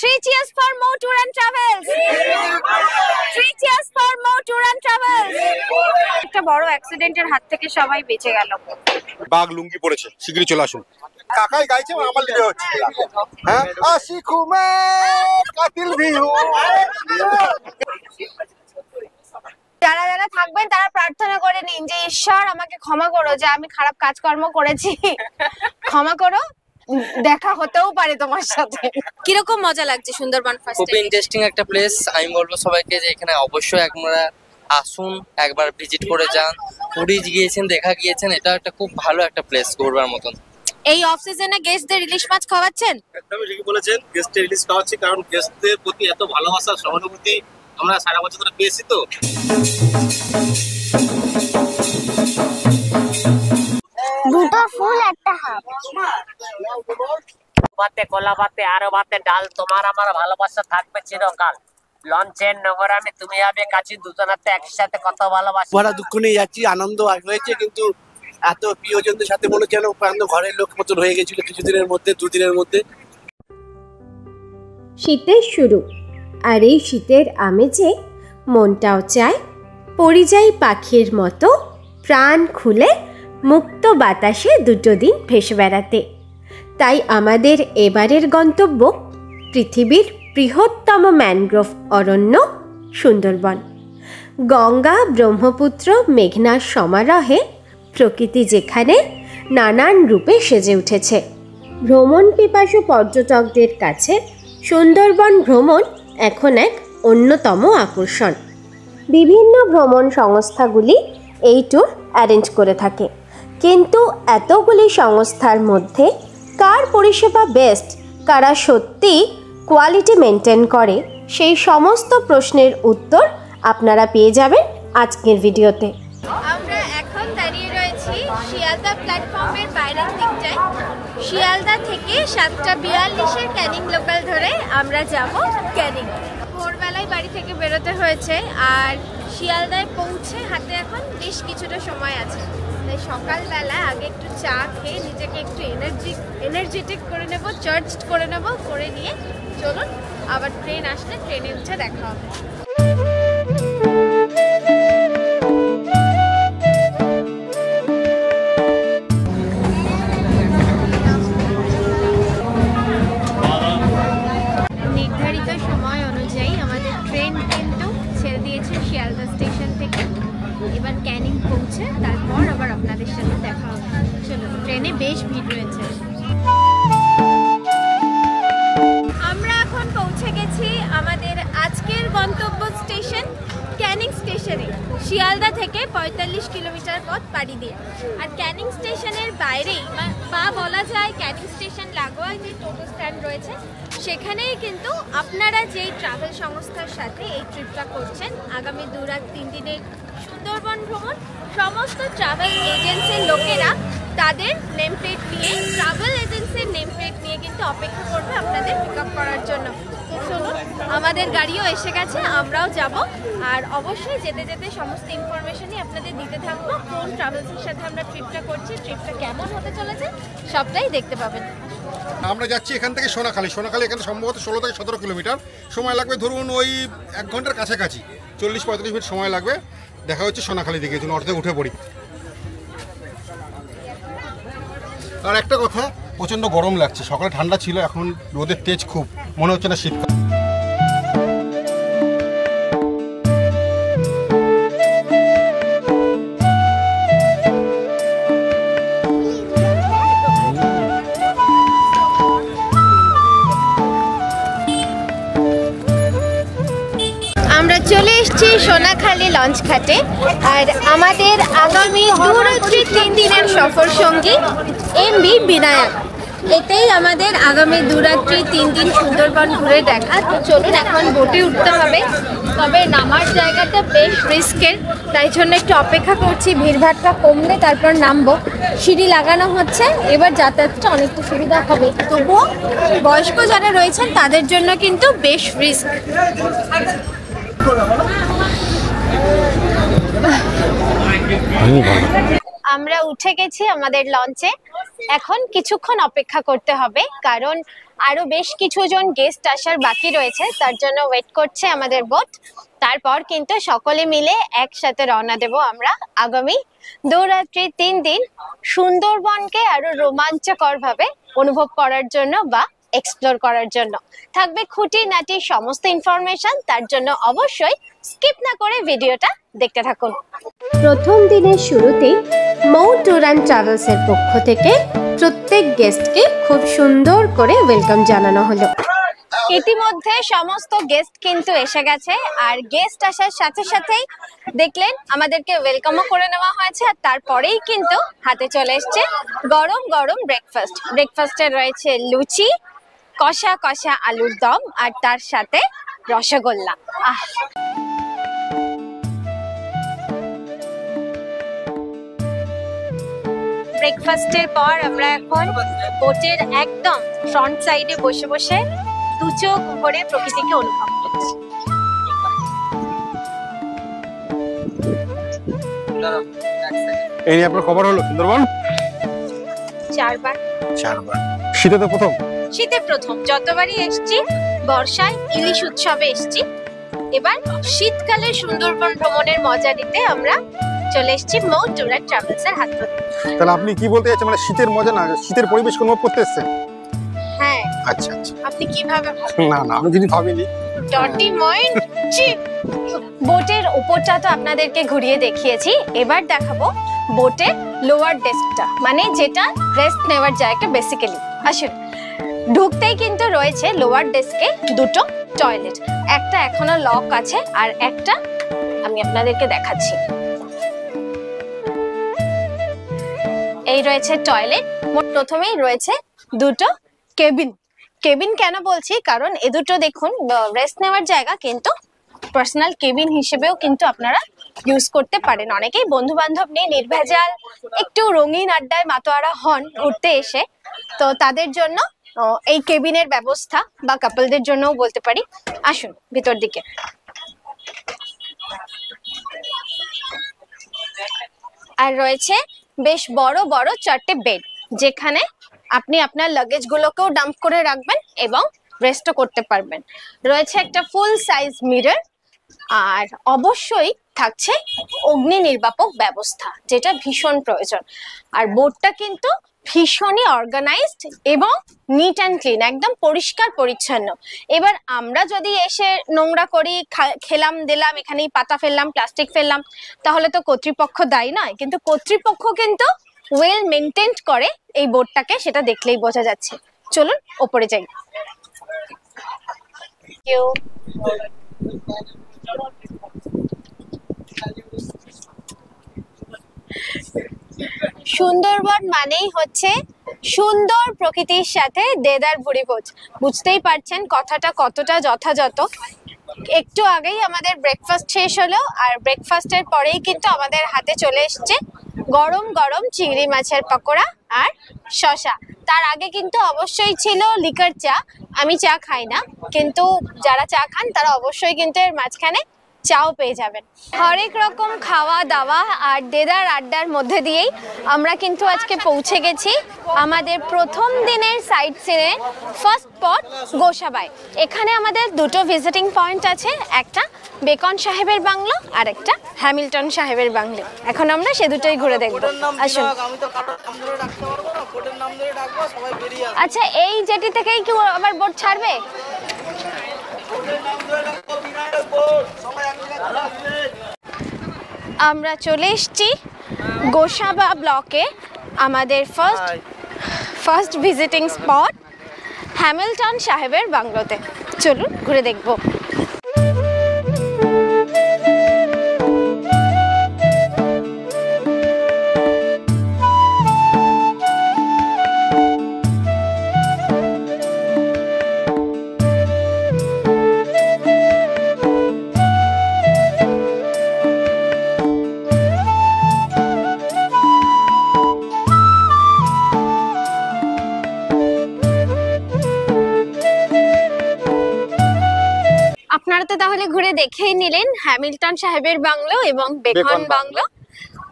Three cheers for more tour and travels. Three cheers for more tour and travels. একটা বড় অ্যাক্সিডেন্টের হাত থেকে সবাই বেঁচে গেল। বাঘ লুঙ্গি পড়েছে, শিগগিরই চলে আসুন। কাকাই গাইছে আমার লিডে হচ্ছে। হ্যাঁ আশিকু মে কাতিল ভি হু। যারা যারা থাকবেন তারা প্রার্থনা করে নিন যে ঈশ্বর আমাকে ক্ষমা করো যে আমি খারাপ কাজকর্ম করেছি, ক্ষমা করো, দেখা হতেও পারে তোমার সাথে। কিরকম মজা লাগছে সুন্দরবন ফার্স্ট? খুব ইন্টারেস্টিং একটা প্লেস। আমি বলবো সবাইকে যে এখানে অবশ্যই একবার আসুন, একবার ভিজিট করে যান। পুরী গিয়েছেন, দেখা গিয়েছেন, এটা একটা খুব ভালো একটা প্লেস ঘুরবার মতন। এই অফ সিজনে গেস্টদের ইলিশ মাছ খাওয়াচ্ছেন? একদমই ঠিকই বলেছেন, গেস্টদের ইলিশ খাওয়াচ্ছি, কারণ গেস্টদের প্রতি এত ভালোবাসা সহানুভূতি আমরা সারা বছর ধরে পেয়েছি। তো দুটো ফুল একটা হাফ। ভাতে কলা ভাতে আরো ভাতে ডাল, তোমার আমার ভালোবাসা থাকবে চিরকাল। লঞ্চের নগরামে তুমি হবে কাছে, দুজনাতে একসাথে কত ভালোবাসা। বড় দুঃখ নিয়ে যাচ্ছি, আনন্দ হয়েছে, কিন্তু এত প্রিয়জনদের সাথে মনে হচ্ছে যেন ঘরের লোক মতন হয়ে গেছিল কিছুদিনের মধ্যে, দুদিনের মধ্যে। শীতের শুরু, আর এই শীতের আমেজে মনটাও চায় পরিযায়ী পাখির মতো প্রাণ খুলে মুক্ত বাতাসে দুটো দিন ভেসে বেড়াতে। তাই আমাদের এবারের গন্তব্য পৃথিবীর বৃহত্তম ম্যানগ্রোভ অরণ্য সুন্দরবন। গঙ্গা, ব্রহ্মপুত্র, মেঘনার সমারোহে প্রকৃতি যেখানে নানান রূপে সেজে উঠেছে। ভ্রমণ পিপাসু পর্যটকদের কাছে সুন্দরবন ভ্রমণ এখন এক অন্যতম আকর্ষণ। বিভিন্ন ভ্রমণ সংস্থাগুলি এই ট্যুর অ্যারেঞ্জ করে থাকে, কিন্তু এতগুলি সংস্থার মধ্যে কার পরিষেবা বেস্ট, কারা সত্যি কোয়ালিটি মেনটেন করে, সেই সমস্ত প্রশ্নের উত্তর আপনারা পেয়ে যাবেন আজকের ভিডিওতে। আমরা এখন দাঁড়িয়ে রয়েছি শিয়ালদা প্ল্যাটফর্মের বাইরের দিকটায়। শিয়ালদা থেকে 7:42-এর ক্যানিং লোকাল ধরে আমরা যাব ক্যানিং। ভোরবেলায় বাড়ি থেকে বেরোতে হয়েছে, আর শিয়ালদায় পৌঁছে হাতে এখন বেশ কিছুটা সময় আছে। তাই সকালবেলা আগে একটু চা খেয়ে নিজেকে একটু এনার্জেটিক করে নেব, চার্জড করে নেব, করে নিয়ে চলুন আবার ট্রেন আসলে ট্রেনে উঠে দেখা হবে। নির্ধারিত সময় অনুযায়ী আমাদের ট্রেন কিন্তু ছেড়ে দিয়েছে শিয়ালদা স্টেশন থেকে। এবার ক্যানিং পৌঁছে তারপর আবার আপনাদের সাথে দেখা হবে। চলুন, ট্রেনে বেশ ভিড় রয়েছে। আমরা এখন পৌঁছে গেছি আমাদের আজকের গন্তব্য স্টেশন ক্যানিং স্টেশনে। শিয়ালদা থেকে 45 কিলোমিটার পথ পাড়ি দিয়ে। আর ক্যানিং স্টেশনের বাইরেই বা বলা যায় ক্যানিং স্টেশন লাগোয়া যে টোটো স্ট্যান্ড রয়েছে, সেখানেই কিন্তু আপনারা যেই ট্রাভেল সংস্থার সাথে এই ট্রিপটা করছেন আগামী 2 রাত 3 দিনের সুন্দরবন ভ্রমণ, সমস্ত ট্রাভেল এজেন্সির লোকেরা তাদের নেম প্লেট নিয়ে, ট্রাভেল এজেন্সির নেম প্লেট নিয়ে কিন্তু অপেক্ষা করবে আপনাদের পিক আপ করার জন্য। চলুন, আমাদের গাড়িও এসে গেছে, আমরাও যাব। আর অবশ্যই যেতে যেতে সমস্ত ইনফরমেশনই আপনাদের দিতে থাকবো। কোন ট্রাভেলসের সাথে আমরা ট্রিপটা করছি, ট্রিপটা কেমন হতে চলেছে, সবটাই দেখতে পাবেন। আমরা যাচ্ছি এখান থেকে সোনাখালী। এখানে সম্ভবত 16 থেকে 17 কিলোমিটার। সময় লাগবে ধরুন ওই 1 ঘন্টার কাছাকাছি, 40-45 মিনিট সময় লাগবে। দেখা হচ্ছে সোনাখালী দিকে, জন্য অর্ধেক উঠে পড়ি। আর একটা কথা, প্রচণ্ড গরম লাগছে। সকালে ঠান্ডা ছিল, এখন রোদের তেজ খুব, মনে হচ্ছে না শীতকাল। আমরা চলে এসেছি সোনাখালী লঞ্চ ঘাটে। আর আমাদের আগামী 2-3 দিনের সফর সঙ্গী MV বিনায়ক। এতেই আমাদের আগামী 2-3 দিন সুন্দরবন ঘুরে দেখা। তো চলুন, এখন বোটে উঠতে হবে। তবে নামার জায়গাটা বেশ রিস্কের, তাই জন্য একটু অপেক্ষা করছি ভিড়ভাড়টা কমলে তারপর নামবো। সিঁড়ি লাগানো হচ্ছে, এবার যাতায়াতটা অনেকটা সুবিধা হবে। তবুও বয়স্ক যারা রয়েছেন তাদের জন্য কিন্তু বেশ রিস্ক। আমরা উঠে গেছি আমাদের লঞ্চে। এখন কিছুক্ষণ অপেক্ষা করতে হবে, কারণ আরো বেশ কিছুজন গেস্ট আসার বাকি রয়েছে, তার জন্য ওয়েট করছে আমাদের বোট। তারপর কিন্তু সকলে মিলে একসাথে রওনা দেব আমরা আগামী 2 রাত্রি 3 দিন সুন্দরবনকে আরো রোমাঞ্চকর ভাবে অনুভব করার জন্য বা এক্সপ্লোর করার জন্য। থাকবে খুঁটিনাটি সমস্ত ইনফরমেশন, তার জন্য অবশ্যই স্কিপ না করে ভিডিওটা দেখতে থাকুন। প্রথম দিনের শুরুতেই মৌ ট্যুর অ্যান্ড ট্রাভেলসের পক্ষ থেকে প্রত্যেক গেস্টকে খুব সুন্দর করে ওয়েলকাম জানানো হলো। ইতিমধ্যে সমস্ত গেস্ট কিন্তু এসে গেছে, আর গেস্ট আসার সাথে সাথেই দেখলেন আমাদেরকে ওয়েলকামও করে নেওয়া হয়েছে, আর তারপরেই কিন্তু হাতে চলে এসছে গরম গরম ব্রেকফাস্ট। ব্রেকফাস্টে রয়েছে লুচি, কষা কষা আলুর দম, আর তার সাথে রসগোল্লা। ব্রেকফাস্টের পর আমরা এখন বোটের একদম ফ্রন্ট সাইডে বসে বসে দু চোখ ভরে প্রকৃতিকে অনুভব করছি। এই নিয়ে আপনার খবর হলো সুন্দরবন 4 বার। শীতে তো প্রথম? শীতে প্রথম, যতবারই এসছি বর্ষায় ইলিশ উৎসবে এসছি, এবার শীতকালে সুন্দরবন ভ্রমণের মজা নিতে আমরা চলে এসেছি মৌ ট্যুর অ্যান্ড ট্রাভেলস এর হাত ধরে। তাহলে আপনি কি বলতে চাচ্ছেন, মানে শীতের মজা না শীতের পরিবেশ অনুভব করতে এসেছেন? হ্যাঁ। আচ্ছা আচ্ছা, আপনি কিভাবে? না না আমি যদি ভাবিনি। ডটি মাইন্ড। বোটের উপরটা তো আপনাদেরকে ঘুরিয়ে দেখিয়েছি, এবার দেখাবো বোটের লোয়ার ডেস্কটা, মানে যেটা রেস্ট নেওয়ার জায়গা বেসিক্যালি। আসুন, ঢুকতেই কিন্তু রয়েছে লোয়ার ডেস্কে দুটো টয়লেট, একটা এখনো লক আছে আর একটা আমি আপনাদেরকে দেখাচ্ছি। এই রয়েছে টয়লেট, প্রথমেই রয়েছে দুটো কেবিন। কেবিন কেন বলছি, কারণ এ দুটো দেখুন রেস্ট নেওয়ার জায়গা, কিন্তু পার্সোনাল কেবিন হিসেবেও কিন্তু আপনারা ইউজ করতে পারেন। অনেকেই বন্ধু বান্ধব নিয়ে নির্ভেজাল একটু রঙিন আড্ডায় মাতোয়ারা হন ঘুরতে এসে, তো তাদের জন্য এই কেবিনের ব্যবস্থা, বা কাপলদের জন্যও বলতে পারি। আসুন ভিতর দিকে। আর রয়েছে বেশ বড় বড় 4টে বেড, যেখানে আপনি আপনার লাগেজ গুলোকেও ডাম্প করে রাখবেন এবং রেস্টও করতে পারবেন। রয়েছে একটা ফুল সাইজ মিরর, আর অবশ্যই থাকছে অগ্নি নির্বাপক ব্যবস্থা, যেটা ভীষণ প্রয়োজন। আর বোটটা কিন্তু ভীষণই অর্গানাইজড এবং নিট অ্যান্ড ক্লিন, একদম পরিষ্কার পরিচ্ছন্ন। এবার আমরা যদি এসে নোংরা করি, খেলাম দিলাম, এখানেই পাতা ফেললাম, প্লাস্টিক ফেললাম, তাহলে তো কর্তৃপক্ষ দায়ী নয়, কিন্তু কর্তৃপক্ষ কিন্তু ওয়েল মেনটেন্ড করে এই বোটটাকে, সেটা দেখলেই বোঝা যাচ্ছে। চলুন ওপরে যাই। সুন্দরবন মানেই হচ্ছে সুন্দর প্রকৃতির সাথে দেদার ভুরিভোজ। বুঝতেই পারছেন কথাটা কতটা যথাযথ। একটু আগেই আমাদের ব্রেকফাস্ট শেষ হলো, আর ব্রেকফাস্টের পরেই কিন্তু আমাদের হাতে চলে এসছে গরম গরম চিংড়ি মাছের পকোড়া আর শসা। তার আগে কিন্তু অবশ্যই ছিল লিকার চা। আমি চা খাই না, কিন্তু যারা চা খান তারা অবশ্যই কিন্তু এর মাঝখানে চাও পেয়ে যাবেন। হরেক রকম খাওয়া দাওয়া আর দেদার আড্ডার মধ্যে দিয়েই আমরা কিন্তু আজকে পৌঁছে গেছি আমাদের প্রথম দিনের সাইট সিনের ফার্স্ট স্পট গোসাবাই। এখানে আমাদের দুটো ভিজিটিং পয়েন্ট আছে, একটা বেকন সাহেবের বাংলো আর একটা হ্যামিল্টন সাহেবের বাংলো। এখন আমরা সে দুটোই ঘুরে দেখবো। আসুন। আচ্ছা, এই জেটি থেকেই কি আবার বোট ছাড়বে? আমরা চলে এসেছি গোসাবা ব্লকে, আমাদের ফার্স্ট ভিজিটিং স্পট হ্যামিল্টন সাহেবের বাংলোতে। চলুন ঘুরে দেখব। আপনারা তো তাহলে ঘুরে দেখেই নিলেন হ্যামিল্টন সাহেবের বাংলো এবং বেকন বাংলো।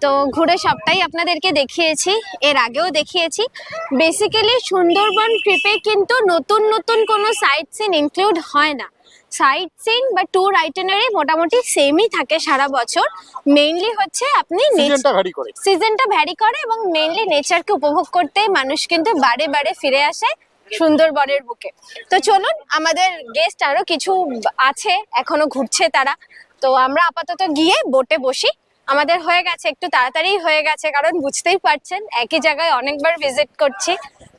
তো ঘুরে সবটাই আপনাদেরকে দেখিয়েছি, এর আগেও দেখিয়েছি। বেসিক্যালি সুন্দরবন ট্রিপে কিন্তু নতুন নতুন কোনো সাইট সিন ইনক্লুড হয় না। সাইট সিন বা ট্যুর আইটিনারি মোটামুটি সেমই থাকে সারা বছর। মেইনলি হচ্ছে আপনি সিজনটা ভ্যারি করে এবং মেইনলি নেচারকে উপভোগ করতে মানুষ কিন্তু বারে বারে ফিরে আসে সুন্দরবনের বুকে। তো চলুন, আমাদের গেস্ট আরো কিছু আছে, এখনো ঘুরছে তারা। তো আমরা আপাতত গিয়ে বোটে বসি। আমাদের হয়ে গেছে, একটু তাড়াতাড়ি হয়ে গেছে, কারণ বুঝতেই পারছেন একই জায়গায় অনেকবার ভিজিট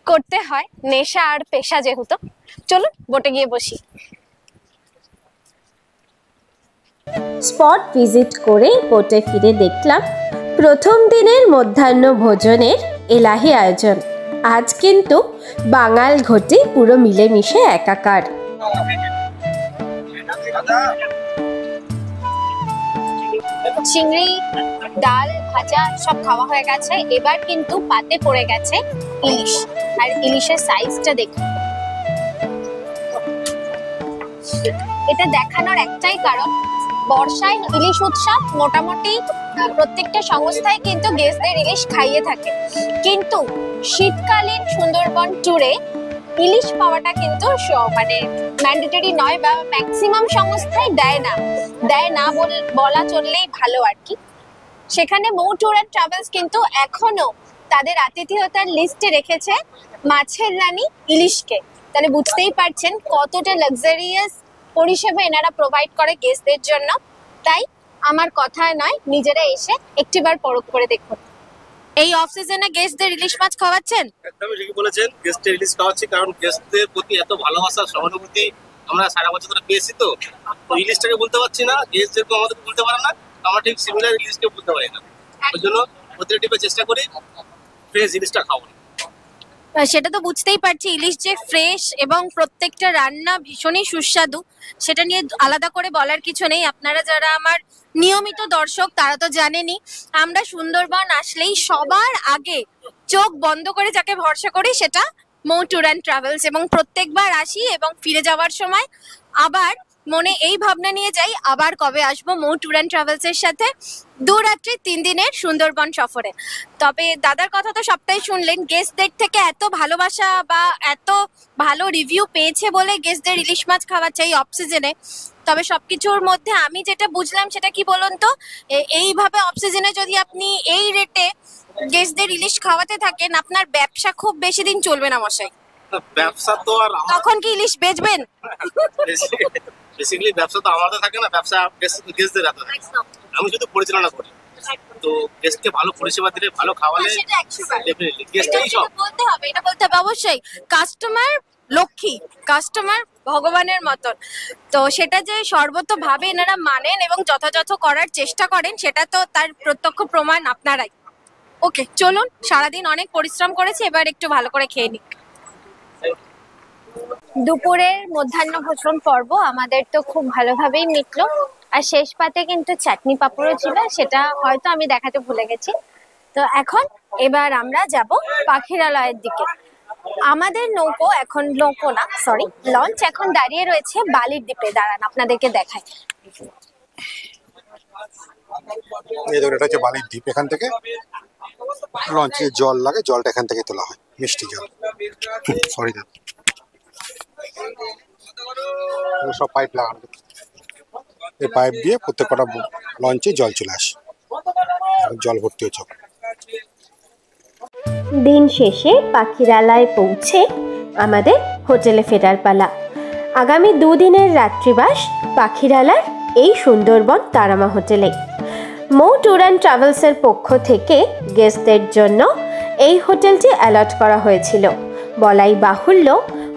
করতে হয়, নেশা আর পেশা যেহেতু। চলুন বোটে গিয়ে বসি। স্পট ভিজিট করে বোটে ফিরে দেখলাম প্রথম দিনের মধ্যাহ্ন ভোজনের এলাহি আয়োজন। আজ কিন্তু বাঙাল ঘটি পুরো মিলেমিশে একাকার। চিংড়ি, ডাল, ভাজা সব খাওয়া হয়ে গেছে। এবার কিন্তু পাতে পড়ে গেছে ইলিশ, আর ইলিশের সাইজটা দেখুন। এটা দেখানোর একটাই কারণ, বর্ষায় ইলিশ উৎসব মোটামুটি প্রত্যেকটা সংস্থায় কিন্তু গেস্টদের ইলিশ খাইয়ে থাকে, কিন্তু শীতকালীন সুন্দরবন ট্যুরে ইলিশ পাওয়াটা কিন্তু মানে ম্যান্ডেটরি নয়, বা ম্যাক্সিমাম সংস্থায় দেয় না বলা চললেই ভালো আর কি। সেখানে মৌ ট্যুর অ্যান্ড ট্রাভেলস কিন্তু এখনো তাদের আতিথেয়তার লিস্টে রেখেছে মাছের রানী ইলিশকে। তাহলে বুঝতেই পারছেন কতটা লাক্সারিয়াস পরিষেবা এনারা প্রোভাইড করে গেস্টদের জন্য। তাই আমার কথা নয়, নিজেরা এসে একটিবার পরখ করে দেখুন। এই অফ সিজনে গেস্টদের ইলিশ মাছ খাওয়াচ্ছেন? একদমই ঠিকই বলেছেন, গেস্টদের ইলিশ খাওয়াচ্ছি, কারণ গেস্টদের প্রতি এত ভালোবাসা সহানুভূতি আমরা সারা বছর ধরে পেয়েছি। তো ইলিশটাকে বলতে পারছি না, গেস্ট যেরকম আমাদের বলতে পারে না, আমরা ঠিক সিমিলার ইলিশকে বলতে পারি না। ওই জন্য প্রতিটা টিপে চেষ্টা করি ফ্রেশ ইলিশটা খাওয়ার। সেটা তো বুঝতেই পারছি, ইলিশ যে ফ্রেশ এবং প্রত্যেকটা রান্না ভীষণই সুস্বাদু, সেটা নিয়ে আলাদা করে বলার কিছু নেই। আপনারা যারা আমার নিয়মিত দর্শক তারা তো জানেনই, আমরা সুন্দরবন আসলেই সবার আগে চোখ বন্ধ করে যাকে ভরসা করি সেটা মৌ ট্যুর অ্যান্ড ট্রাভেলস, এবং প্রত্যেকবার আসি এবং ফিরে যাওয়ার সময় আবার মনে এই ভাবনা নিয়ে যাই, আবার কবে আসবো মৌ ট্যুর অ্যান্ড ট্রাভেলস এর সাথে 2 রাত্রি 3 দিনের সুন্দরবন সফরে। তবে দাদার কথা তো সবটাই শুনলেন, গেস্টদের থেকে এত ভালোবাসা বা এত ভালো রিভিউ পেয়েছে বলে গেস্টদের ইলিশ মাছ খাওয়াচ্ছে এই অফ সিজনে। তবে সবকিছুর মধ্যে আমি যেটা বুঝলাম সেটা কি বলুন তো, এইভাবে অফ সিজনে যদি আপনি এই রেটে গেস্টদের ইলিশ খাওয়াতে থাকেন, আপনার ব্যবসা খুব বেশি দিন চলবে না মশাই। ব্যবসা তো আর তখন কি ইলিশ বেচবেন? বেসিক্যালি ব্যবসা তো আমাদের থাকে না, ব্যবসা গেস্টদের হাতে থাকে। আমি শুধু পরিচালনা করি, তো গেস্টকে ভালো পরিষেবা দিলে, ভালো খাওয়ালে ডেফিনেটলি গেস্টই সব। এটা বলতে হবে অবশ্যই। কাস্টমার লক্ষ্মী, কাস্টমার ভগবানের মতন। তো সেটা যে সর্বতভাবে এনারা মানেন এবং যথাযথ করার চেষ্টা করেন, সেটা তো তার প্রত্যক্ষ প্রমাণ আপনারাই। ওকে চলুন, সারাদিন অনেক পরিশ্রম করেছি, এবার একটু ভালো করে খেয়ে নিই। দুপুরের মধ্যাহ্ন ভোজন পর্ব আমাদের তো খুব ভালোভাবেই মিটলো, আর শেষ পাতে কিন্তু চাটনি পাঁপড়ও ছিল, সেটা হয়তো আমি দেখাতে ভুলে গেছি। তো এবার আমরা যাব পাখিরালয়ের দিকে। আমাদের নৌকো এখন, নৌকো না সরি, লঞ্চ এখন দাঁড়িয়ে রয়েছে বালির দ্বীপে। দাঁড়ান আপনাদেরকে দেখাই। এই দেখুন, এটা হচ্ছে বালির দ্বীপ। এখান থেকে লঞ্চে জল লাগে, জলটা এখান থেকে তোলা হয়, মিষ্টি জল। সরি দাদা, সব পাইপ লাগানো, এই পাইপ দিয়ে প্রত্যেকটা লঞ্চে জল চলে আসে, জল ভর্তি হচ্ছে। দিন শেষে পাখিরালয় পৌঁছে আমাদের হোটেলে ফেরার পালা। আগামী 2 দিনের রাত্রিবাস পাখিরালয় এই সুন্দরবন তারামা হোটেলে। মৌ ট্যুর অ্যান্ড ট্রাভেলসের পক্ষ থেকে গেস্টদের জন্য এই হোটেলটি অ্যালট করা হয়েছিল। বলাই বাহুল্য,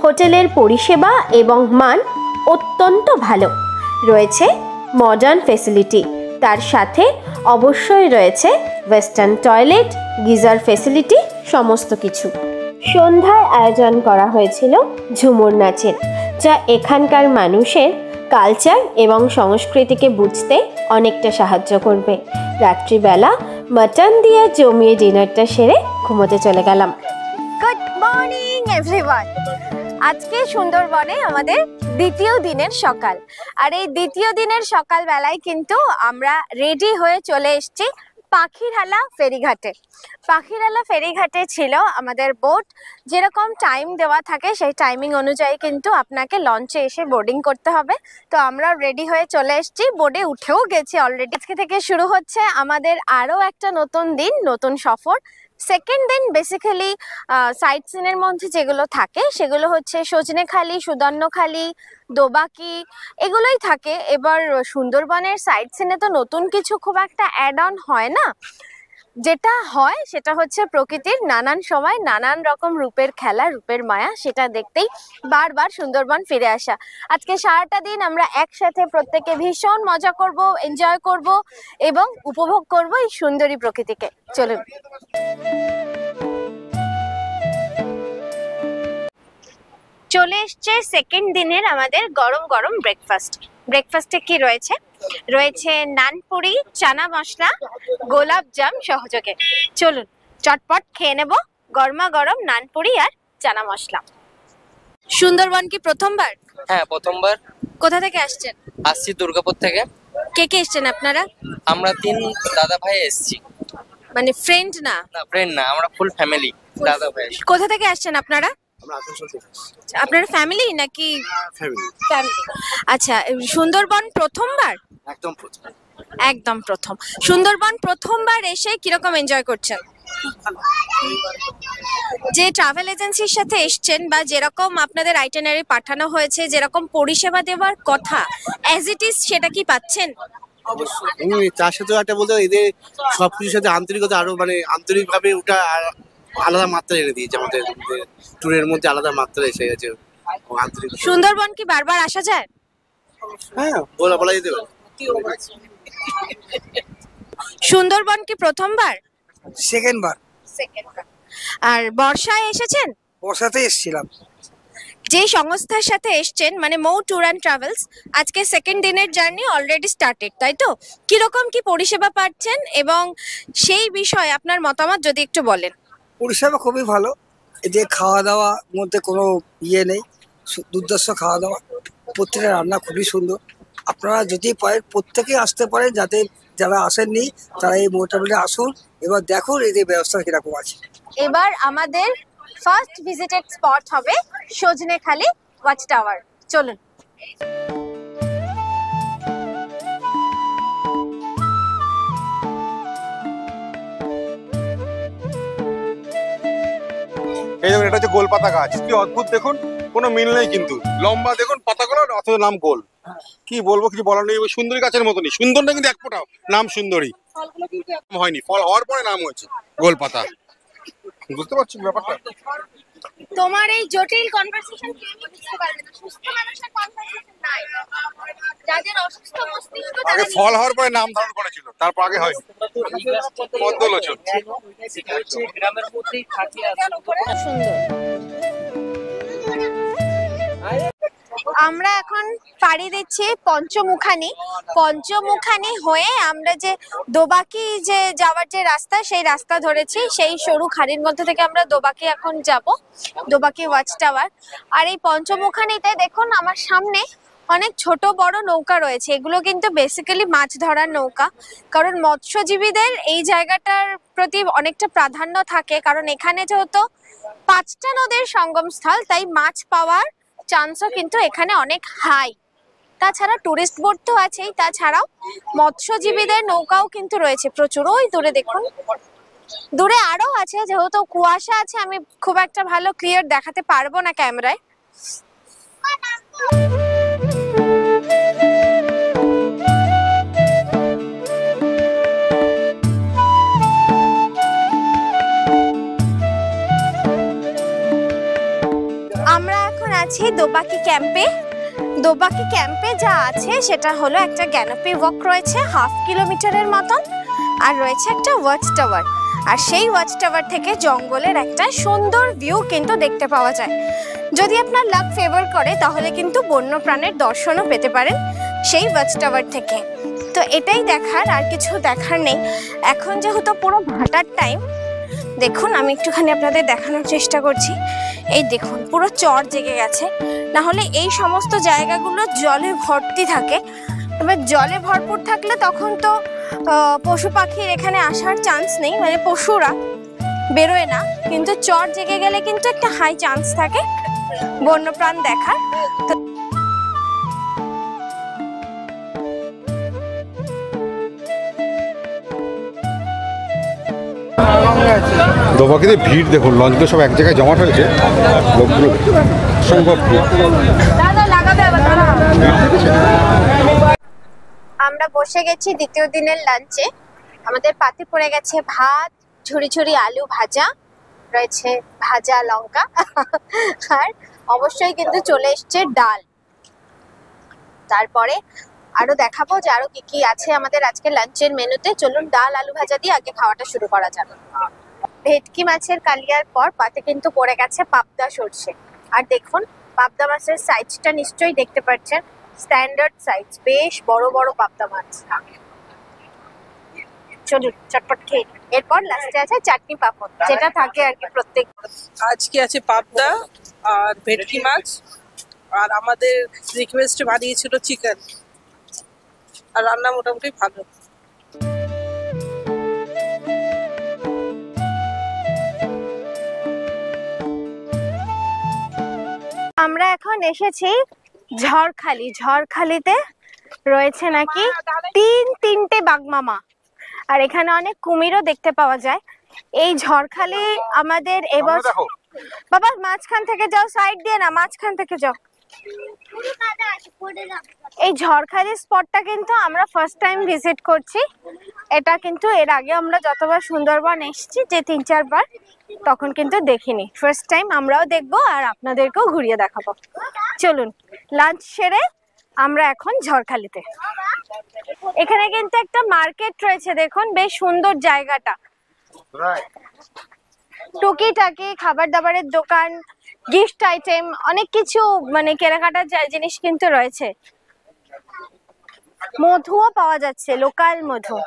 হোটেলের পরিষেবা এবং মান অত্যন্ত ভালো। রয়েছে মডার্ন ফেসিলিটি, তার সাথে অবশ্যই রয়েছে ওয়েস্টার্ন টয়লেট, গিজার ফেসিলিটি, সমস্ত কিছু। সন্ধ্যায় আয়োজন করা হয়েছিল ঝুমুর নাচের, যা এখানকার মানুষের কালচার এবং সংস্কৃতিকে বুঝতে অনেকটা সাহায্য করবে। রাত্রিবেলা মাটন দিয়ে জমিয়ে ডিনারটা সেরে ঘুমোতে চলে গেলাম। Good morning everyone. আজকে সুন্দরবনে আমাদের দ্বিতীয় দিনের সকাল, আর এই দ্বিতীয় দিনের সকালবেলায় কিন্তু আমরা রেডি হয়ে চলে এসেছি পাখিরালা ফেরিঘাটে। পাখিরালা ফেরিঘাটে ছিল আমাদের বোট। যেরকম টাইম দেওয়া থাকে সেই টাইমিং অনুযায়ী কিন্তু আপনাকে লঞ্চে এসে বোর্ডিং করতে হবে। তো আমরা রেডি হয়ে চলে এসেছি, বোর্ডে উঠেও গেছি অলরেডি। আজকে থেকে শুরু হচ্ছে আমাদের আরও একটা নতুন দিন, নতুন সফর। সেকেন্ড দিন বেসিক্যালি সাইট সিনের মধ্যে যেগুলো থাকে সেগুলো হচ্ছে সজনেখালি, সুদর্ণখালি, দোবাকি, এগুলোই থাকে। এবার সুন্দরবনের সাইট সিনে তো নতুন কিছু খুব একটা অ্যাড অন হয় না। যেটা হয় সেটা হচ্ছে প্রকৃতির নানান সময় নানান রকম রূপের খেলা, রূপের মায়া, সেটা দেখতেই বারবার সুন্দরবন ফিরে আসা। আজকে সারাটা দিন আমরা একসাথে প্রত্যেকে ভীষণ মজা করব, এনজয় করব এবং উপভোগ করব এই সুন্দরী প্রকৃতিকে। চলুন। চলে এসছে সেকেন্ড দিনের আমাদের গরম গরম ব্রেকফাস্ট। ব্রেকফাস্টে কি রয়েছে? রয়েছে নানপুরি, চানা মশলা, গোলাপ জাম সহযোগে। চলুন চটপট খেয়ে নেব গরমা গরম নানপুরি আর চানা মশলা। সুন্দরবন কি প্রথমবার? হ্যাঁ, প্রথমবার। কোথা থেকে আসছেন? আসছি দুর্গাপুর থেকে। কে কে এসছেন আপনারা? আমরা 3 দাদা ভাই এসেছি। মানে ফ্রেন্ড না? না, ফ্রেন্ড না, আমরা ফুল ফ্যামিলি দাদা ভাই। কোথা থেকে আসছেন আপনারা? আমরা আসানসোল থেকে আপনারা ফ্যামিলি নাকি? ফ্যামিলি। ফ্যামিলি। আচ্ছা, সুন্দরবন প্রথমবার? একদম প্রথম। একদম প্রথম। সুন্দরবন প্রথমবার এসে কিরকম এনজয় করছেন? যে ট্রাভেল এজেন্সির সাথে এসছেন বা যেরকম আপনাদের আইটিনারি পাঠানো হয়েছে, যেরকম পরিষেবা দেওয়ার কথা অ্যাজ ইট ইজ, সেটা কি পাচ্ছেন? তার সাথে একটা বলতে এদের সবকিছুর সাথে আন্তরিকতা আরো মানে আন্তরিকভাবে ওটা আলাদা মাত্রা এনে দিয়েছে আমাদের ট্যুরের মধ্যে, আলাদা মাত্রা এসে গেছে আন্তরিক। সুন্দরবন কি বারবার আসা যায়? হ্যাঁ, বলা যেতে পারে। সুন্দরবন কি প্রথমবার? সেকেন্ডবার। সেকেন্ডবার। আর বর্ষায় এসেছেন? বর্ষাতে এসেছিলাম। যে সংস্থার সাথে এসছেন মানে মৌ ট্যুর অ্যান্ড ট্রাভেলস, আজকে সেকেন্ড দিনের জার্নি অলরেডি স্টার্টেড, তাই তো? কিরকম কি পরিষেবা পাচ্ছেন এবং সেই বিষয়ে আপনার মতামত যদি একটু বলেন। পরিষেবা খুবই ভালো। এদের খাওয়া দাওয়ার মধ্যে কোনো ইয়ে নেই, দুর্ধর্ষ খাওয়া দাওয়া, প্রত্যেকটা রান্না খুবই সুন্দর। আপনারা যদি পারেন প্রত্যেকেই আসতে পারেন, যাতে যারা আসেননি তারা এই মোটামুটি আসুন, এবার দেখুন এদের ব্যবস্থা কিরকম আছে। এবার আমাদের ফার্স্ট ভিজিটেড স্পট হবে সজনেখালি ওয়াচ টাওয়ার। চলুন। এই দেখুন, এটা হচ্ছে গোলপাতা গাছ। কি অদ্ভুত দেখুন, কোনো মিল নেই কিন্তু। লম্বা দেখুন পাতাগুলো, অথচ নাম গোল। কি বলবো, কিছু বলার নেই। ওই সুন্দরী গাছের মতনই, সুন্দর না কিন্তু এক ফোঁটাও। নাম সুন্দরী হয়নি, ফল হওয়ার পরে নাম হয়েছে গোলপাতা। বুঝতে পারছি ব্যাপারটা? তোমার এই জটিল কনভারসেশন কেউ বুঝতে পারবে না। সুস্থ মানুষের কনভারসেশন নাই। যাদের অসুস্থ মস্তিষ্ক আগে ফল হওয়ার পরে নাম ধারণ করেছিল, তারপর আগে হয়নি। মধ্যলোচন। গ্রামের মধ্যেই থাকে। সুন্দর। আমরা এখন পাড়ি দিচ্ছি পঞ্চমুখানি। পঞ্চমুখানি হয়ে আমরা যে দোবাকি যে যাওয়ার যে রাস্তা, সেই রাস্তা ধরেছি। সেই সরু খাড়ির মধ্যে থেকে আমরা দোবাকি এখন যাব, দোবাকি ওয়াচ টাওয়ার। আর এই পঞ্চমুখানিতে দেখুন আমার সামনে অনেক ছোট বড় নৌকা রয়েছে। এগুলো কিন্তু বেসিক্যালি মাছ ধরার নৌকা, কারণ মৎস্যজীবীদের এই জায়গাটার প্রতি অনেকটা প্রাধান্য থাকে। কারণ এখানে যেহেতু 5টা নদীর সঙ্গম স্থল, তাই মাছ পাওয়ার চান্সও কিন্তু এখানে অনেক হাই। তাছাড়া টুরিস্ট বোট তো আছেই, তাছাড়াও মৎস্যজীবীদের নৌকাও কিন্তু রয়েছে প্রচুর। ওই দূরে দেখুন, দূরে আরো আছে। যেহেতু কুয়াশা আছে, আমি খুব একটা ভালো ক্লিয়ার দেখাতে পারবো না ক্যামেরায়। আমরা এখন আছি দোবাকি ক্যাম্পে। দোবাকি ক্যাম্পে যা আছে সেটা হলো একটা ক্যানোপি ওয়াক রয়েছে 1/2 কিলোমিটারের মতন, আর রয়েছে একটা ওয়াচ টাওয়ার। আর সেই ওয়াচ টাওয়ার থেকে জঙ্গলের একটা সুন্দর ভিউ কিন্তু দেখতে পাওয়া যায়। যদি আপনার লাক ফেভার করে তাহলে কিন্তু বন্যপ্রাণের দর্শনও পেতে পারেন সেই ওয়াচ টাওয়ার থেকে। তো এটাই দেখার, আর কিছু দেখার নেই। এখন যেহেতু পুরো ভাটার টাইম, দেখুন আমি একটুখানি আপনাদের দেখানোর চেষ্টা করছি। এই দেখুন পুরো চর জেগে গেছে, না হলে এই সমস্ত জায়গাগুলো জলে ভর্তি থাকে। এবার জলে ভরপুর থাকলে তখন তো পশু পাখির এখানে আসার চান্স নেই, মানে পশুরা বেরোয় না, কিন্তু চর জেগে গেলে কিন্তু একটা হাই চান্স থাকে বন্যপ্রাণ দেখার। দোবাকিতে ভিড় দেখুন, লঞ্চগুলো সব এক জায়গায় জমা হয়েছে, লোকগুলো সম্ভব আমরা বসে গেছি দ্বিতীয় দিনের লাঞ্চে। আমাদের পাতে পড়ে গেছে ভাত, ঝুরি ঝুরি আলু ভাজা, রয়েছে ভাজা লঙ্কা, আর অবশ্যই কিন্তু চলে এসছে ডাল। তারপরে আরো দেখাবো যে আরো কি কি আছে আমাদের আজকে লাঞ্চের মেনুতে। চলুন ডাল আলু ভাজা দিয়ে আগে খাওয়াটা শুরু করা যাবে। ভেটকি মাছের কালিয়ার পর পাতে কিন্তু পড়ে গেছে পাবদা সর্ষে। আর দেখুন পাবদা মাছের সাইজটা নিশ্চয়ই দেখতে পাচ্ছেন, স্ট্যান্ডার্ড সাইজ, বেশ বড় বড় পাবদা মাছ। চলুন চটপট খেয়ে। এরপর লাস্টে আছে চাটনি পাপড়, যেটা থাকে আর কি প্রত্যেক। আজকে আছে পাবদা আর ভেটকি মাছ, আর আমাদের রিকোয়েস্টে বানিয়েছিল চিকেন, আর রান্না মোটামুটি ভালো। আমরা এখন এসেছি ঝড়খালি। ঝড়খালিতে রয়েছে নাকি তিনটে বাঘমামা, আর এখানে অনেক কুমিরও দেখতে পাওয়া যায়। এই ঝড়খালি আমাদের এবছর, বাবা মাঝখান থেকে যাও, সাইড দিয়ে না, মাঝখান থেকে যাও। এই ঝড়খালি স্পটটা কিন্তু আমরা ফার্স্ট টাইম ভিজিট করছি। এটা কিন্তু এর আগে আমরা যতবার সুন্দরবন এসেছি, যে 3-4 বার, তখন কিন্তু দেখিনি। ফার্স্ট টাইম আমরাও দেখবো আর আপনাদেরকেও ঘুরিয়ে দেখাবো। চলুন লাঞ্চ সেরে আমরা এখন ঝড়খালিতে। এখানে কিন্তু একটা মার্কেট রয়েছে, দেখুন বেশ সুন্দর জায়গাটা। টুকিটাকি খাবার দাবারের দোকান, গিফট আইটেম, অনেক কিছু মানে কেনাকাটার জিনিস কিন্তু রয়েছে। মধুও পাওয়া যাচ্ছে, লোকাল মধু।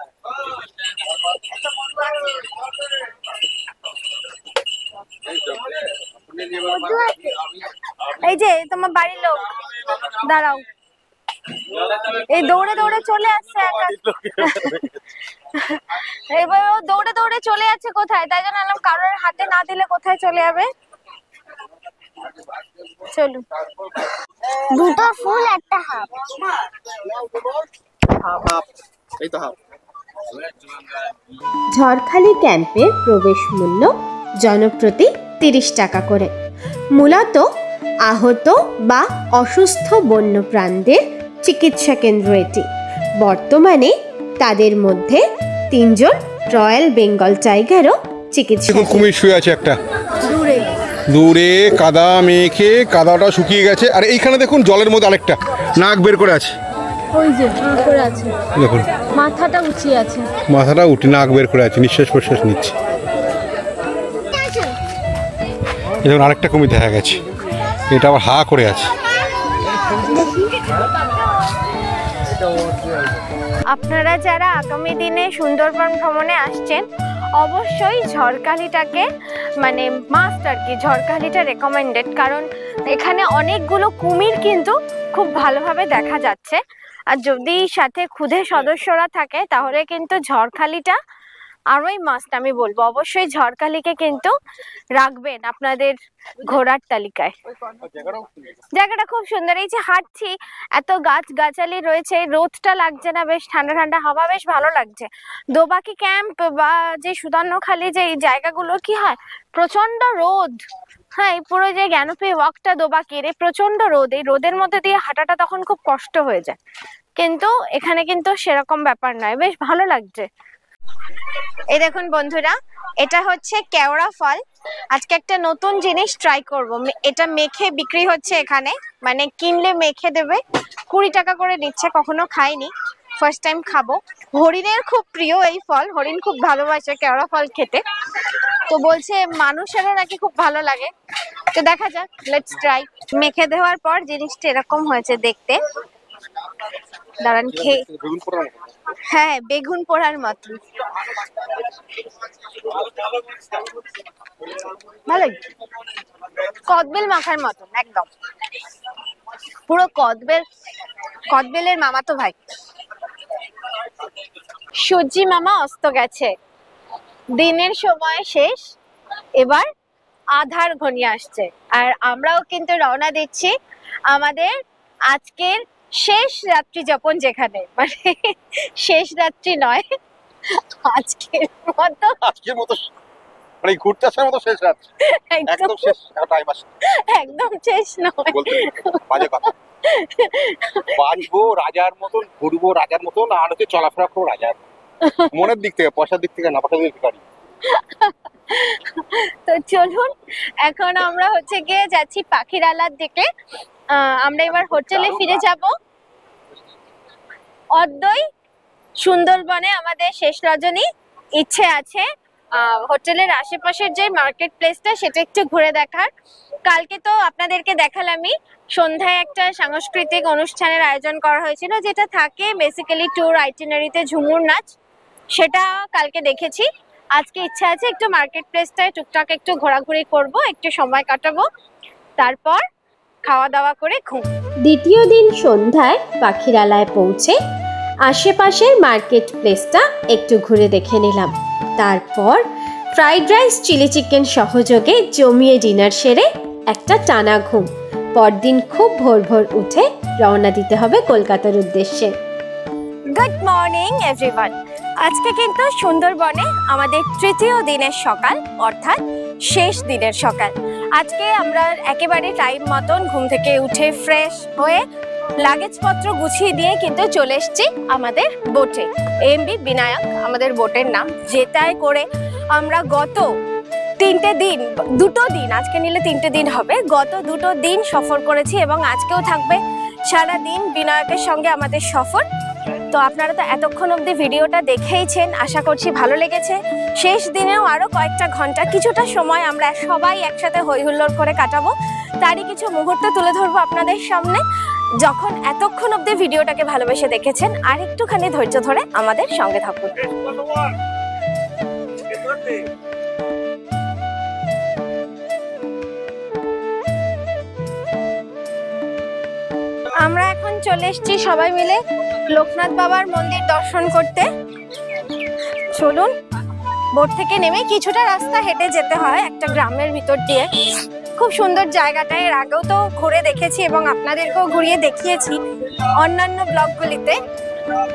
এই যে তোমার বাড়ির লোক, দাঁড়াও, এই দৌড়ে দৌড়ে চলে আসছে। এবার ও দৌড়ে দৌড়ে চলে যাচ্ছে কোথায়, তাই জন্য আলাম কারোর হাতে না দিলে কোথায় চলে যাবে। চলুন, দুটো ফুল একটা হাফ, এই তো হাফ। ঝড়খালি ক্যাম্পের প্রবেশ মূল্য জনপ্রতি 30 টাকা করে। মূলত আহত বা অসুস্থ বন্যপ্রাণীদের চিকিৎসা কেন্দ্র এটি। বর্তমানে তাদের মধ্যে 3 জন রয়্যাল বেঙ্গল টাইগারও চিকিৎসা। কুমির শুয়ে আছে একটা দূরে, কাদা মেখে, কাদাটা শুকিয়ে গেছে। আর এইখানে দেখুন জলের মধ্যে আরেকটা নাক বের করে আছে, ওই যে করে আছে, দেখুন মাথাটা উঁচিয়ে আছে, মাথাটা উঠে নাক বের করে আছে, নিঃশ্বাস প্রশ্বাস নিচ্ছে। দেখুন আরেকটা কুমির দেখা গেছে, এটা আবার হা করে আছে। আপনারা যারা আগামী দিনে সুন্দরবন ভ্রমণে আসছেন, অবশ্যই ঝড়খালিটাকে মানে মাস্ট আর কি, ঝড়খালিটা রেকমেন্ডেড। কারণ এখানে অনেকগুলো কুমির কিন্তু খুব ভালোভাবে দেখা যাচ্ছে। আর যদি সাথে খুদে সদস্যরা থাকে তাহলে কিন্তু ঝড়খালিটা আরোই মাস্ট আমি বলবো। অবশ্যই ঝড়খালিকে কিন্তু রাখবেন আপনাদের ঘোরার তালিকায়। জায়গাটা খুব সুন্দর। এই যে হাঁটছি, এত গাছ গাছালি রয়েছে, রোদটা লাগছে না, বেশ ঠান্ডা ঠান্ডা হাওয়া, বেশ ভালো লাগছে। দোবাকি ক্যাম্প বা যে সুদান্নখালি যে এই জায়গাগুলো কি হয়, প্রচন্ড রোদ। হ্যাঁ, এই পুরো যে জ্ঞানপি ওয়াকটা দোবাকির, এই প্রচন্ড রোদ, এই রোদের মধ্যে দিয়ে হাঁটাটা তখন খুব কষ্ট হয়ে যায়। কিন্তু এখানে কিন্তু সেরকম ব্যাপার নয়, বেশ ভালো লাগছে। এই দেখুন বন্ধুরা, এটা হচ্ছে কেওড়া ফল। আজকে একটা নতুন জিনিস ট্রাই করব। এটা মেখে বিক্রি হচ্ছে এখানে, মানে কিনলে মেখে দেবে, 20 টাকা করে নিচ্ছে। কখনো খাইনি, ফার্স্ট টাইম খাবো। হরিণের খুব প্রিয় এই ফল, হরিণ খুব ভালোবাসে কেওড়া ফল খেতে। তো বলছে মানুষেরও নাকি খুব ভালো লাগে। তো দেখা যাক, লেটস ট্রাই। মেখে দেওয়ার পর জিনিসটা এরকম হয়েছে দেখতে। দাঁড়ান খেয়ে, হ্যাঁ বেগুন পোড়ার মতো ভালোই, কদবেল মাখার মতন একদম। পুরো কদবেলের মামাতো ভাই। সূর্যি মামা অস্ত গেছে, দিনের সময় শেষ, এবার আধার ঘনিয়ে আসছে। আর আমরাও কিন্তু রওনা দিচ্ছি আমাদের আজকের শেষ রাত্রি যাপন, যেখানে মানে শেষ রাত্রি নয়, আজকের মতো মানে ঘুরতে আসার মতো শেষ রাত, একদম শেষ টাইম আসে, একদম শেষ নয়, বাজে কথা। বাঁচবো রাজার মতন, ঘুরবো রাজার মতন, আর হচ্ছে চলাফেরা করবো রাজার মনের দিক থেকে, পয়সার দিক থেকে না, পয়সার দিক থেকে। তো চলুন এখন আমরা হচ্ছে গিয়ে যাচ্ছি পাখিরালার দিকে। আমরা এবার হোটেলে ফিরে যাব। অদ্বৈ সুন্দরবনে আমাদের শেষ রজনী, ইচ্ছে আছে হোটেলের আশেপাশের যে মার্কেট প্লেসটা সেটা একটু ঘুরে দেখার। কালকে তো আপনাদেরকে দেখালামই, সন্ধ্যায় একটা সাংস্কৃতিক অনুষ্ঠানের আয়োজন করা হয়েছিল, যেটা থাকে বেসিক্যালি ট্যুর আইটিনারিতে ঝুমুর নাচ, সেটা কালকে দেখেছি। আজকে ইচ্ছা আছে একটু মার্কেট প্লেসটায় টুকটাক একটু ঘোরাঘুরি করব, একটু সময় কাটাবো, তারপর খাওয়া দাওয়া করে ঘুম। দ্বিতীয় দিন সন্ধ্যায় পাখিরালায় পৌঁছে আশেপাশের মার্কেট প্লেসটা একটু ঘুরে দেখে নিলাম। তারপর ফ্রাইড রাইস, চিলি চিকেন সহযোগে জমিয়ে ডিনার সেরে একটা টানা ঘুম। পরদিন খুব ভোর ভোর উঠে রওনা দিতে হবে কলকাতার উদ্দেশ্যে। Good morning everyone. আজকে কিন্তু সুন্দরবনে আমাদের তৃতীয় দিনের সকাল, অর্থাৎ শেষ দিনের সকাল। আজকে আমরা একেবারে টাইম মতন ঘুম থেকে উঠে ফ্রেশ হয়ে লাগেজপত্র গুছিয়ে দিয়ে কিন্তু চলে এসেছি আমাদের বোটে। এমবি বিনায়ক আমাদের বোটের নাম, যেটায় করে আমরা গত দুটো দিন, আজকে নিলে 3টে দিন হবে, গত 2টো দিন সফর করেছি এবং আজকেও থাকবে সারা দিন বিনায়কের সঙ্গে আমাদের সফর। তো আপনারা তো এতক্ষণ অবধি ভিডিওটা দেখেইছেন, আশা করছি ভালো লেগেছে। শেষ দিনেও আরও কয়েকটা ঘন্টা, কিছুটা সময় আমরা সবাই একসাথে হই হুল্লোড় করে কাটাবো, তারই কিছু মুহূর্ত তুলে ধরবো আপনাদের সামনে। যখন এতক্ষণ অবধি ভিডিওটাকে ভালোবেসে দেখেছেন, আর একটুখানি ধৈর্য ধরে আমাদের সঙ্গে থাকুন। আমরা এখন চলে এসেছি সবাই মিলে লোকনাথ বাবার মন্দির দর্শন করতে। চলুন, বোট থেকে নেমে কিছুটা রাস্তা হেঁটে যেতে হয় একটা গ্রামের ভিতর দিয়ে। খুব সুন্দর জায়গাটা, এর আগেও তো ঘুরে দেখেছি এবং আপনাদেরকেও ঘুরিয়ে দেখিয়েছি অন্যান্য ব্লগগুলিতে।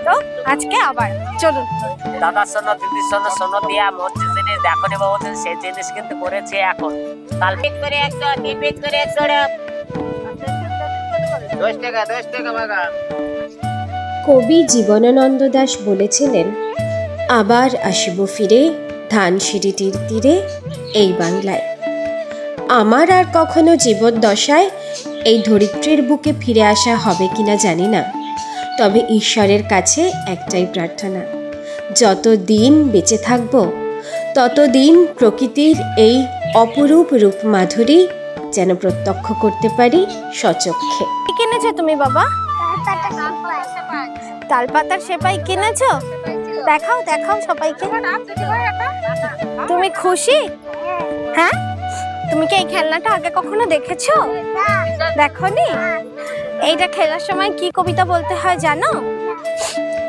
তো আজকে আবার চলুন। দাদা শোনো, দিদি শোনো, শোনো দিয়া মোর যে জিনিস দেখো নি বাবু, সেই জিনিস কিন্তু করেছে এখন। কাল পিক করে 100, 3 পিক করে 100, 10 টাকা 10 টাকা বাগা। কবি জীবনানন্দ দাশ বলেছিলেন, আবার আসিব ফিরে ধানসিঁড়িটির তীরে এই বাংলায়। আমার আর কখনো জীবদ্দশায় এই ধরিত্রীর বুকে ফিরে আসা হবে কিনা জানি না, তবে ঈশ্বরের কাছে একটাই প্রার্থনা, যত দিন বেঁচে থাকব ততদিন প্রকৃতির এই অপরূপ রূপ মাধুরী যেন প্রত্যক্ষ করতে পারি স্বচক্ষে। কি কিনেছো তুমি বাবা? তালপাতার সেপাই কিনেছো? দেখাও দেখাও সবাইকে। তুমি খুশি? হ্যাঁ, তুমি কি এই খেলনাটা আগে কখনো দেখেছো? দেখোনি? এইটা খেলার সময় কি কবিতা বলতে হয় জানো?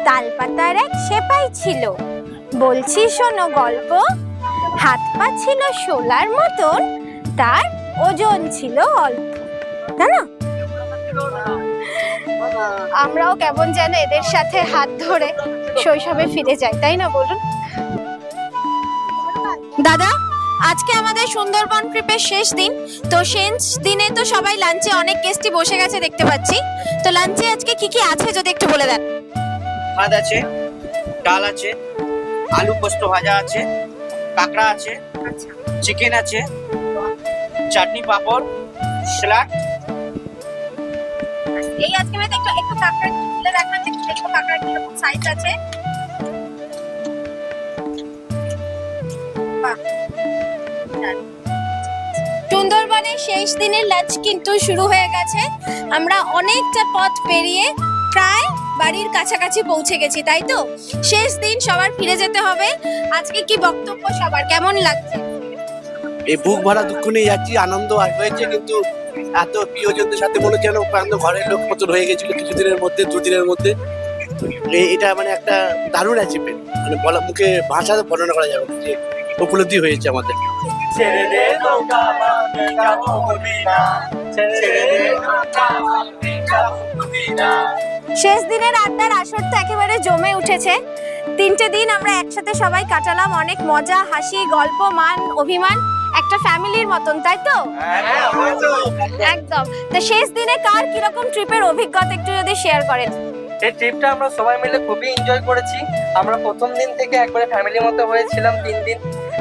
তালপাতার এক সেপাই ছিল, বলছি শোনো গল্প, হাত পা ছিল শোলার মতন, তার ওজন ছিল অল্প। জানো, আমরাও কেমন যেন এদের সাথে হাত ধরে শৈশবে ফিরে যাই, তাই না বলুন? দাদা, আজকে আমাদের সুন্দরবন ট্রিপের শেষ দিন। তো শেষ দিনে তো সবাই লাঞ্চে, অনেক গেস্টই বসে গেছে দেখতে পাচ্ছি। তো লাঞ্চে আজকে কি কি আছে যদি একটু বলে দেন। ভাত আছে, ডাল আছে, আলু পোস্ত ভাজা আছে, কাঁকড়া আছে, চিকেন আছে, চাটনি, পাঁপড়, স্যালাড। এই আজকে আমি একটু কাঁকড়া তুলে রাখলাম, দেখো কাঁকড়া কিরকম সাইজ আছে। সুন্দরবনের শেষ দিনের লাঞ্চ কিন্তু শুরু হয়ে গেছে। আমরা অনেকটা পথ পেরিয়ে প্রায় বাড়ির কাছাকাছি পৌঁছে গেছি, তাই তো? শেষ দিন, সবার ফিরে যেতে হবে। আজকে কি বক্তব্য সবার, কেমন লাগছে? এই বুক ভরা দুঃখ নিয়ে যাচ্ছি, আনন্দ আর হয়েছে, কিন্তু এত প্রিয়জনদের সাথে মনে হচ্ছে যেন একদম ঘরের লোক মতন হয়ে গেছিল কিছুদিনের মধ্যে, দুদিনের মধ্যে। এটা মানে একটা দারুণ অ্যাচিভমেন্ট, মানে বলা মুখে ভাষাতে বর্ণনা করা যাবে না যে উপলব্ধি হয়েছে আমাদের। শেষ দিনের আড্ডার আসর তো একেবারে জমে উঠেছে। 3টে দিন আমরা একসাথে সবাই কাটালাম, অনেক মজা, হাসি, গল্প, মান অভিমান, একটা ফ্যামিলির মতন, তাই তো? একদম। তো শেষ দিনে কার কিরকম ট্রিপের অভিজ্ঞতা একটু যদি শেয়ার করেন। এই ট্রিপটা আমরা সবাই মিলে খুবই এনজয় করেছি। আমরা প্রথম দিন থেকে একবারে ফ্যামিলির মতো হয়েছিলাম 3 দিন।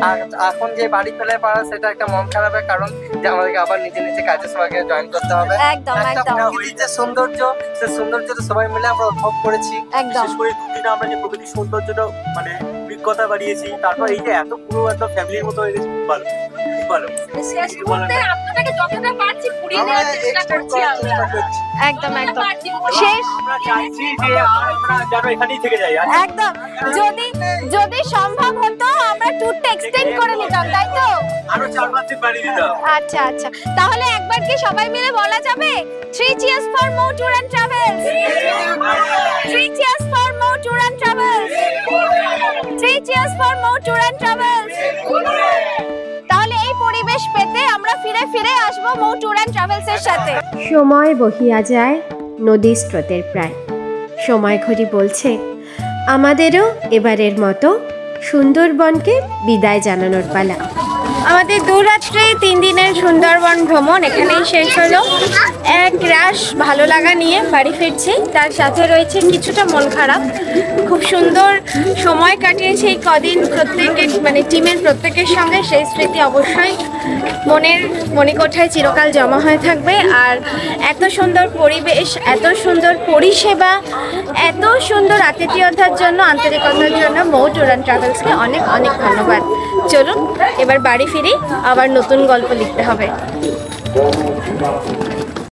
আর এখন যে বাড়ি ফেলে পারা সেটা একটা মন খারাপের কারণ যে আমাদেরকে আবার নিজে নিজে কাজে সবাইকে জয়েন করতে হবে। একদম একদম। প্রকৃতির যে সৌন্দর্য, সেই সৌন্দর্যটা সবাই মিলে আমরা উপভোগ করেছি। একদম। বিশেষ করে 2 দিনে আমরা যে প্রকৃতির সৌন্দর্যটা মানে অভিজ্ঞতা বাড়িয়েছি, তারপর এই যে এত পুরো একটা ফ্যামিলির মতো হয়ে গেছে, খুব ভালো, খুব ভালো। শেষ মুহূর্তে আপনাদেরকে যতটা পারছি পুরিয়ে দেওয়ার চেষ্টা করছি আমরা। একদম একদম। শেষ আমরা চাইছি যে আমরা যেন এখানেই থেকে যাই। একদম। যদি সম্ভব হতো আমরা ট্যুরটা এক্সটেন্ড করে নিতাম, তাই তো? আরো 4-5 দিন বাড়িয়ে দিতাম। আচ্ছা আচ্ছা, তাহলে একবার কি সবাই মিলে বলা যাবে 3 cheers for Mo Tour and Travels? 3 cheers for Mo Tour and Travels. 3 cheers for Mo Tour and Travels. তাহলে এই পরিবেশ পেতে আমরা ফিরে ফিরে আসবো Mo Tour and Travels এর সাথে। সময় বহিয়া যায় নদীর স্রোতের প্রায়, সময় ঘড়ি বলছে আমাদেরও এবারের মতো সুন্দরবনকে বিদায় জানানোর পালা। আমাদের দুরাত্রে 3 দিনের সুন্দরবন ভ্রমণ এখানেই শেষ হলো। এক রাশ ভালো লাগা নিয়ে বাড়ি ফিরছি, তার সাথে রয়েছে কিছুটা মন খারাপ। খুব সুন্দর সময় কাটিয়েছে এই কদিন প্রত্যেকের, মানে টিমের প্রত্যেকের সঙ্গে। সেই স্মৃতি অবশ্যই মনের মণিকোঠায় চিরকাল জমা হয়ে থাকবে। আর এত সুন্দর পরিবেশ, এত সুন্দর পরিষেবা, এত সুন্দর আতিথেয়তার জন্য, আন্তরিকতার জন্য Mo Tour and Travelsকে অনেক অনেক ধন্যবাদ। চলুন এবার বাড়ি ফিরি, আবার নতুন গল্প লিখতে হবে।